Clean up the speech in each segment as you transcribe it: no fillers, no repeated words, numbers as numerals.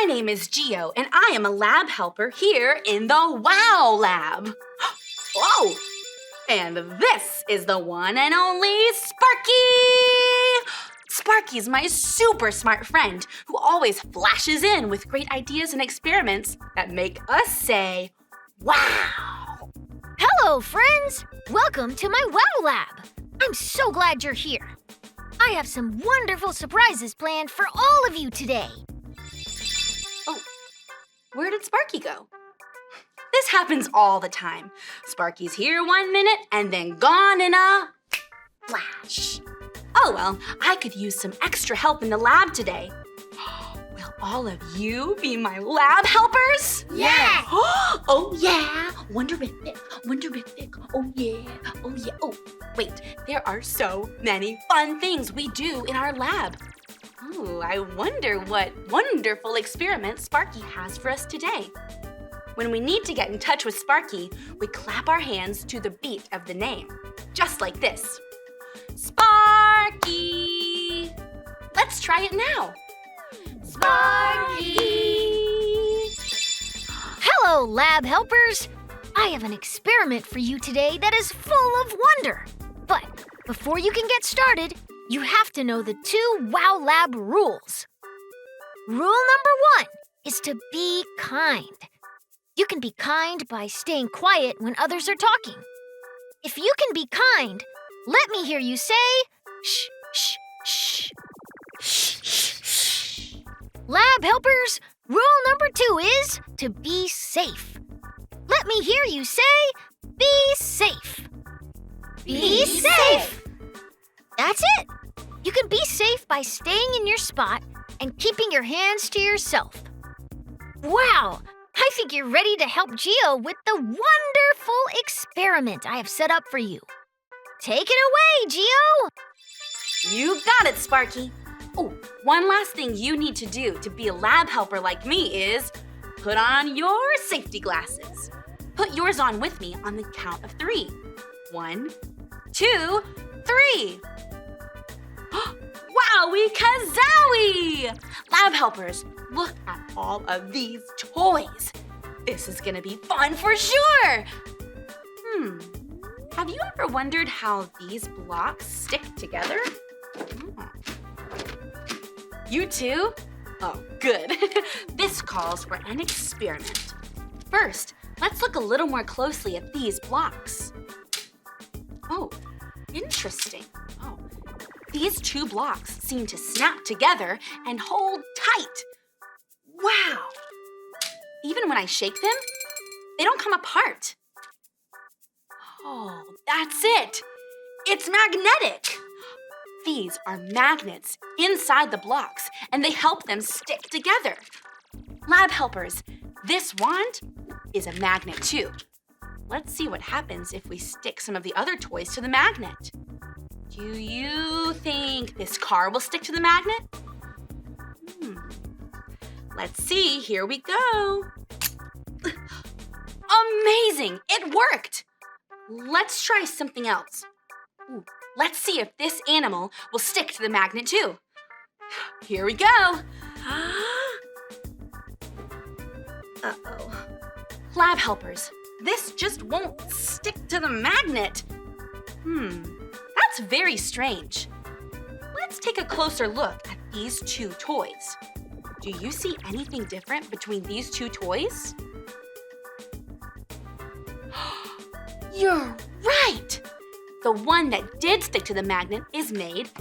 My name is Gio, and I am a lab helper here in the WOW Lab. Whoa! And this is the one and only Sparky! Sparky's my super smart friend who always flashes in with great ideas and experiments that make us say, wow! Hello, friends! Welcome to my WOW Lab. I'm so glad you're here. I have some wonderful surprises planned for all of you today. Oh, where did Sparky go? This happens all the time. Sparky's here 1 minute and then gone in a flash. Oh well, I could use some extra help in the lab today. Will all of you be my lab helpers? Yes! Oh yeah, wonderific, oh yeah, oh yeah. Oh, wait, there are so many fun things we do in our lab. Oh, I wonder what wonderful experiment Sparky has for us today. When we need to get in touch with Sparky, we clap our hands to the beat of the name, just like this. Sparky! Let's try it now. Sparky! Hello, lab helpers! I have an experiment for you today that is full of wonder. But before you can get started, you have to know the 2 WOW Lab rules. Rule number 1 is to be kind. You can be kind by staying quiet when others are talking. If you can be kind, let me hear you say, shh, shh, shh. Shh, shh, shh. Lab helpers, rule number 2 is to be safe. Let me hear you say, be safe. Be safe. That's it. You can be safe by staying in your spot and keeping your hands to yourself. Wow, I think you're ready to help Gio with the wonderful experiment I have set up for you. Take it away, Gio! You got it, Sparky. Oh, one last thing you need to do to be a lab helper like me is put on your safety glasses. Put yours on with me on the count of 3. 1, 2, 3. Wowie kazowie! Lab helpers, look at all of these toys. This is gonna be fun for sure. Have you ever wondered how these blocks stick together? You too? Oh, good. This calls for an experiment. First, let's look a little more closely at these blocks. Oh, interesting. Oh, these 2 blocks seem to snap together and hold tight. Wow! Even when I shake them, they don't come apart. Oh, that's it! It's magnetic! These are magnets inside the blocks, and they help them stick together. Lab helpers, this wand is a magnet too. Let's see what happens if we stick some of the other toys to the magnet. Do you think this car will stick to the magnet? Let's see, here we go. Amazing, it worked! Let's try something else. Let's see if this animal will stick to the magnet too. Here we go. Uh-oh. Lab helpers, this just won't stick to the magnet. That's very strange. Let's take a closer look at these 2 toys. Do you see anything different between these 2 toys? You're right! The one that did stick to the magnet is made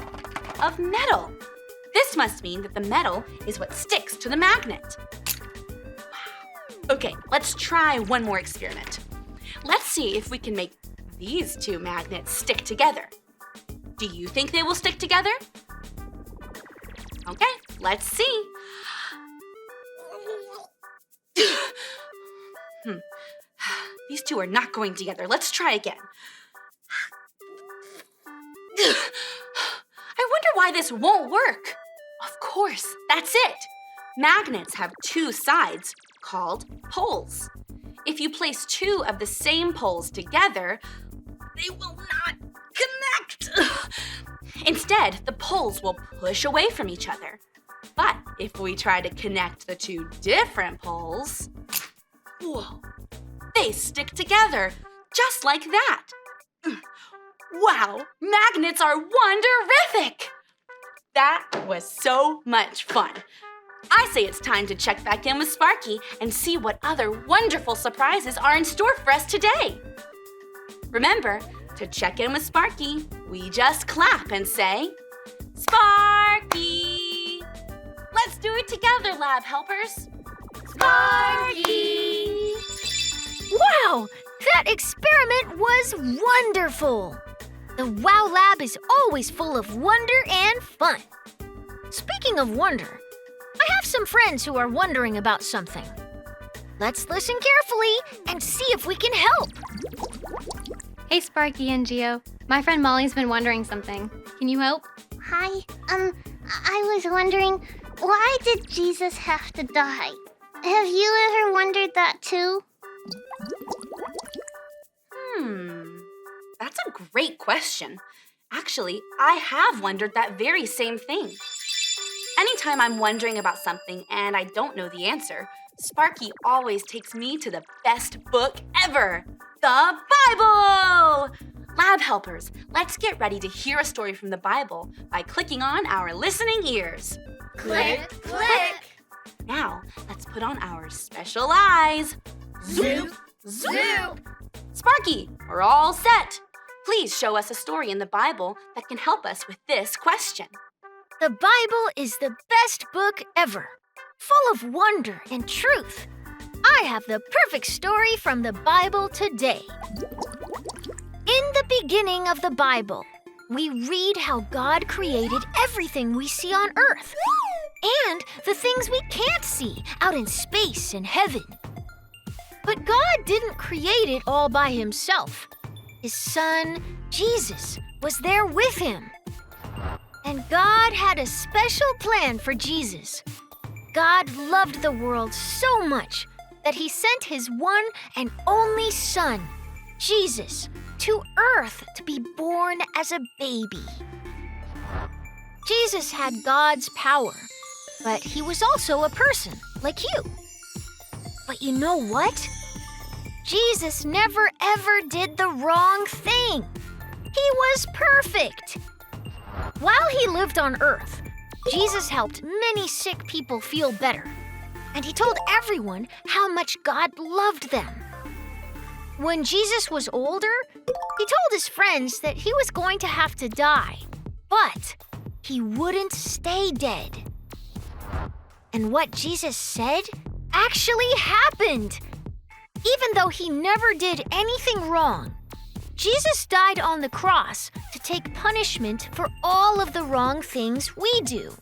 of metal. This must mean that the metal is what sticks to the magnet. Okay, let's try one more experiment. Let's see if we can make these 2 magnets stick together. Do you think they will stick together? Okay, let's see. These 2 are not going together. Let's try again. I wonder why this won't work. Of course, that's it. Magnets have 2 sides called poles. If you place 2 of the same poles together, they will not connect. Instead, the poles will push away from each other. But if we try to connect the two different poles, whoa, they stick together just like that. Wow, magnets are wonderific! That was so much fun. I say it's time to check back in with Sparky and see what other wonderful surprises are in store for us today. Remember, to check in with Sparky, we just clap and say, Sparky! Let's do it together, lab helpers. Sparky! Wow! That experiment was wonderful! The Wow Lab is always full of wonder and fun. Speaking of wonder, I have some friends who are wondering about something. Let's listen carefully and see if we can help. Hey, Sparky and Geo. My friend Molly's been wondering something. Can you help? Hi, I was wondering, why did Jesus have to die? Have you ever wondered that too? That's a great question. Actually, I have wondered that very same thing. Anytime I'm wondering about something and I don't know the answer, Sparky always takes me to the best book ever, the Bible! Lab helpers, let's get ready to hear a story from the Bible by clicking on our listening ears. Click, click! Now, let's put on our special eyes. Zoop, zoop! Sparky, we're all set. Please show us a story in the Bible that can help us with this question. The Bible is the best book ever, full of wonder and truth. I have the perfect story from the Bible today. In the beginning of the Bible, we read how God created everything we see on earth and the things we can't see out in space and heaven. But God didn't create it all by himself. His son, Jesus, was there with him. And God had a special plan for Jesus. God loved the world so much that he sent his one and only son, Jesus, to earth to be born as a baby. Jesus had God's power, but he was also a person like you. But you know what? Jesus never ever did the wrong thing. He was perfect. While he lived on earth, Jesus helped many sick people feel better, and he told everyone how much God loved them. When Jesus was older, he told his friends that he was going to have to die, but he wouldn't stay dead. And what Jesus said actually happened. Even though he never did anything wrong, Jesus died on the cross to take punishment for all of the wrong things we do.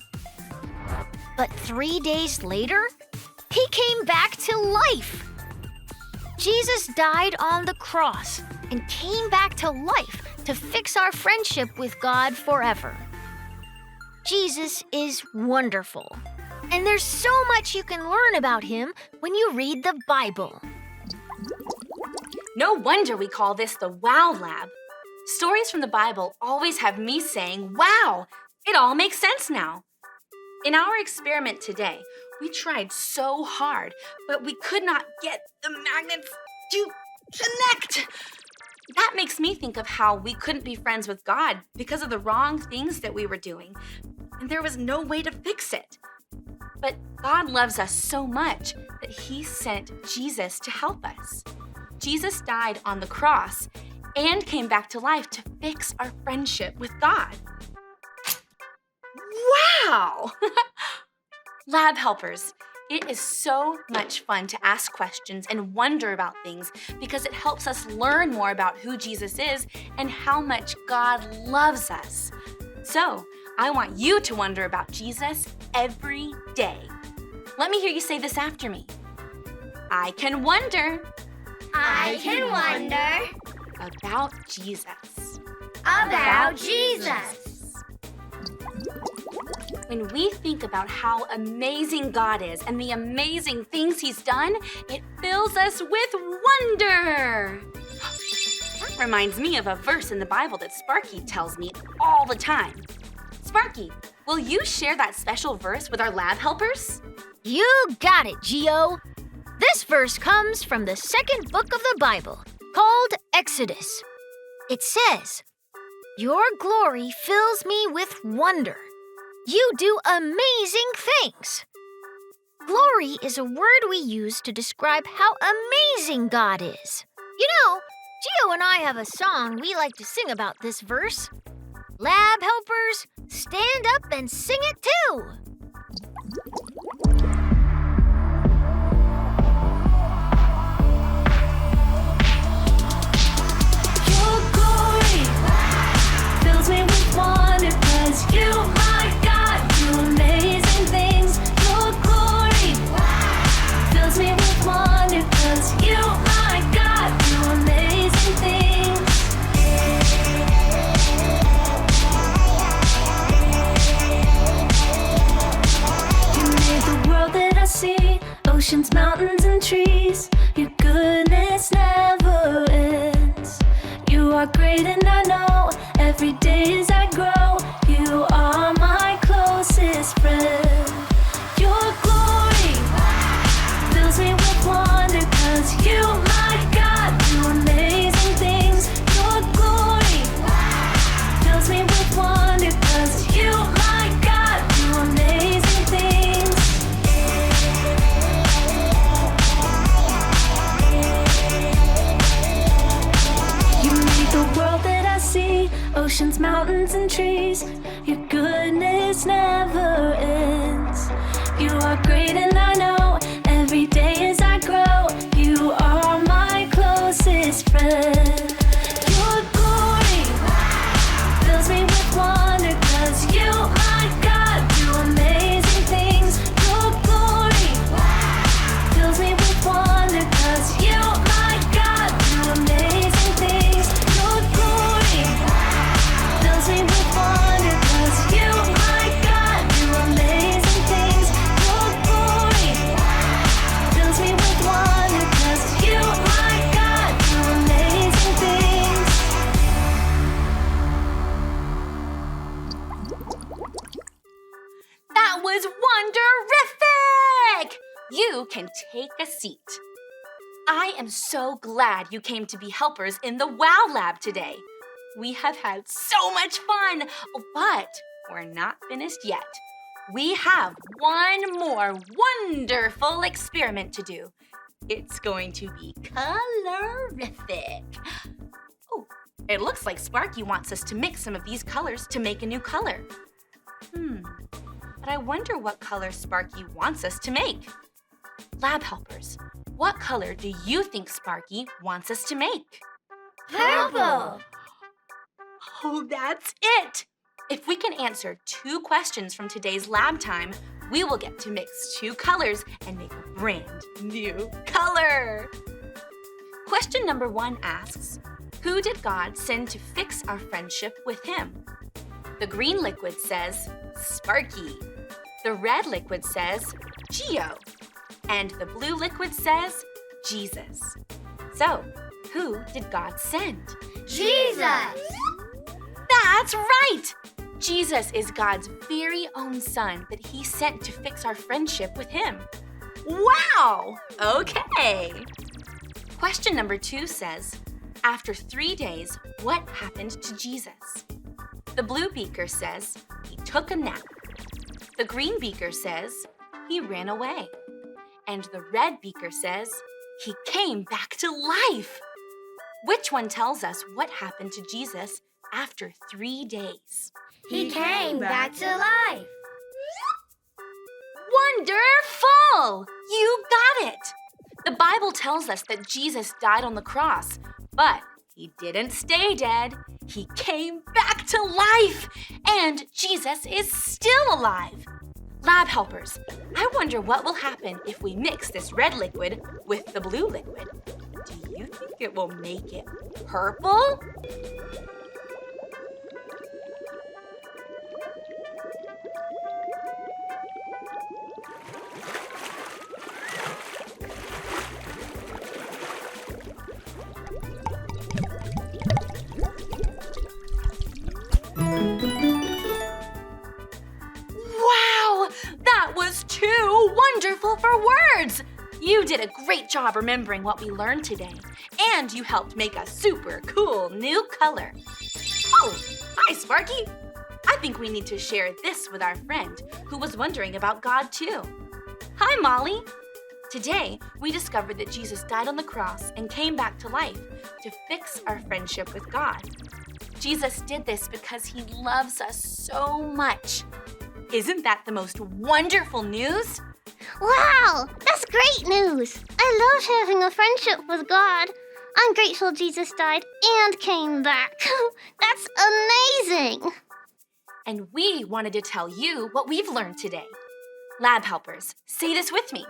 But 3 days later, he came back to life. Jesus died on the cross and came back to life to fix our friendship with God forever. Jesus is wonderful, and there's so much you can learn about him when you read the Bible. No wonder we call this the Wow Lab. Stories from the Bible always have me saying, wow, it all makes sense now. In our experiment today, we tried so hard, but we could not get the magnets to connect. That makes me think of how we couldn't be friends with God because of the wrong things that we were doing, and there was no way to fix it. But God loves us so much that he sent Jesus to help us. Jesus died on the cross and came back to life to fix our friendship with God. Wow! Lab helpers, it is so much fun to ask questions and wonder about things because it helps us learn more about who Jesus is and how much God loves us. So, I want you to wonder about Jesus every day. Let me hear you say this after me. I can wonder. I can wonder About Jesus. about Jesus. When we think about how amazing God is and the amazing things he's done, it fills us with wonder. That reminds me of a verse in the Bible that Sparky tells me all the time. Sparky, will you share that special verse with our lab helpers? You got it, Gio. This verse comes from the second book of the Bible, called Exodus. It says, "Your glory fills me with wonder. You do amazing things." Glory is a word we use to describe how amazing God is. You know, Gio and I have a song we like to sing about this verse. Lab helpers, stand up and sing it too. Your glory fills me with wonder, 'cause you, my God, do amazing things. Your glory fills me with wonder, 'cause you, my God, do amazing things. You made the world that I see, oceans, mountains, and trees. Your goodness never ends. You are great and I know, every day as I grow, you are my closest friend. Your glory fills me with wonder, 'cause you, my God, do amazing things. Your glory fills me with wonder, 'cause you, my God, do amazing things. You made the world that I see, oceans, mountains, and trees. Your goodness never ends. You are great and I know, every day as I grow, you are my closest friend. Your glory fills me with wonder, 'cause you, my God, do amazing things. Your glory fills me with wonder, 'cause you, my God, do amazing things. Your glory fills me with wonder, 'cause you, my God, do amazing things. Your glory fills me with wonder, 'cause you, my God, do amazing things. That was wonderific! You can take a seat. I am so glad you came to be helpers in the WOW Lab today. We have had so much fun, but we're not finished yet. We have one more wonderful experiment to do. It's going to be colorific. Oh, it looks like Sparky wants us to mix some of these colors to make a new color. But I wonder what color Sparky wants us to make. Lab helpers, what color do you think Sparky wants us to make? Purple. Oh, that's it! If we can answer 2 questions from today's lab time, we will get to mix 2 colors and make a brand new color. Question number 1 asks, who did God send to fix our friendship with him? The green liquid says, Sparky. The red liquid says, Gio. And the blue liquid says, Jesus. So, who did God send? Jesus. That's right! Jesus is God's very own son that he sent to fix our friendship with him. Wow! Okay. Question number 2 says, after 3 days, what happened to Jesus? The blue beaker says, he took a nap. The green beaker says, he ran away. And the red beaker says, he came back to life. Which one tells us what happened to Jesus after 3 days? He came back to life. Wonderful! You got it! The Bible tells us that Jesus died on the cross, but he didn't stay dead. He came back to life, and Jesus is still alive. Lab helpers, I wonder what will happen if we mix this red liquid with the blue liquid. Do you think it will make it purple? wonderful for words! You did a great job remembering what we learned today, and you helped make a super cool new color. Oh, hi, Sparky! I think we need to share this with our friend who was wondering about God too. Hi, Molly! Today, we discovered that Jesus died on the cross and came back to life to fix our friendship with God. Jesus did this because he loves us so much. Isn't that the most wonderful news? Wow, that's great news. I love having a friendship with God. I'm grateful Jesus died and came back. That's amazing. And we wanted to tell you what we've learned today. Lab helpers, say this with me.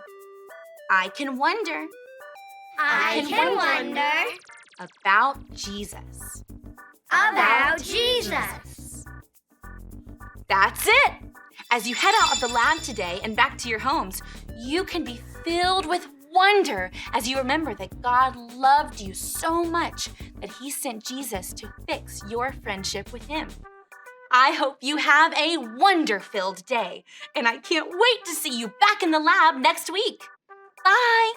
I can wonder. I can wonder About Jesus. about Jesus. That's it! As you head out of the lab today and back to your homes, you can be filled with wonder as you remember that God loved you so much that he sent Jesus to fix your friendship with him. I hope you have a wonder-filled day, and I can't wait to see you back in the lab next week. Bye!